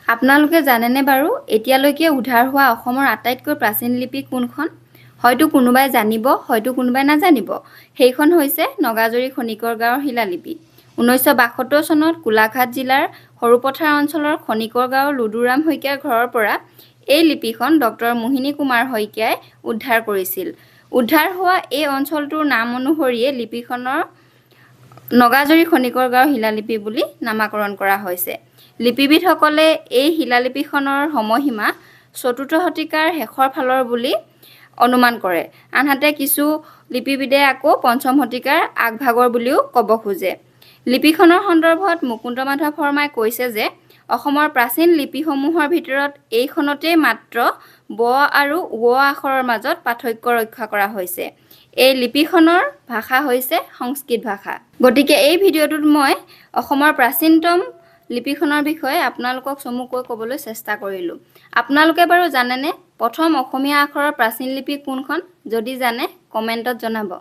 আপোনালোকে জানেনে বাৰু এতিয়ালৈকে উদ্ধাৰ হোৱা অসমৰ আটাইতকৈ প্ৰাচীন লিপি কোনখন? হয়তো কোনোবাই জানিব, হয়তো কোনোবাই নাজানিব। সেইখন হৈছে নগাজৰি খনিকৰ গাঁৱৰ শিলালিপি। 1972 চনত গোলাঘাট জিলাৰ সৰুপথাৰ অঞ্চলৰ খনিকৰ গাঁৱৰ লুডুৰাম শইকীয়াৰ ঘৰৰ পৰা এই লিপিখন ডক্টৰ মোহিনী কুমাৰ শইকীয়াই উদ্ধাৰ কৰিছিল। উদ্ধাৰ হোৱা এই অঞ্চলটোৰ নাম অনুসৰিয়ে লিপিখনৰ নগাজৰি খনিকৰ গাঁৱৰ শিলালিপি বুলি নামাকৰণ কৰা হৈছে। লিপিবিদসকলে এই শিলালিপিখনৰ সময়সীমা ৪ৰ্থ শতিকাৰ শেষৰ ফালৰ বুলি অনুমান কৰে। আনহাতে কিছু লিপিবিদে আকৌ ৫ম শতিকাৰ আগভাগৰ বুলিও ক'ব খোজে। লিপিখনৰ সন্দৰ্ভত মুকুন্দমাধৱ শৰ্মাই কৈছে যে অসমৰ প্ৰাচীন লিপিসমূহৰ ভিতৰত এইখনতেই মাত্ৰ ব আৰু ৱ আখৰৰ মাজত পাৰ্থক্য ৰক্ষা কৰা হৈছে। এই লিপিখনৰ ভাষা হৈছে সংস্কৃত ভাষা। গতিকে এই ভিডিঅ'টোত মই অসমৰ প্ৰাচীনতম লিপিখনৰ বিষয়ে আপোনালোকক চমুকৈ ক'বলৈ চেষ্টা কৰিলোঁ। আপোনালোকে বাৰু জানেনে প্ৰথম অসমীয়া আখৰৰ প্ৰাচীন লিপি কোনখন? যদি জানে কমেণ্টত জনাব।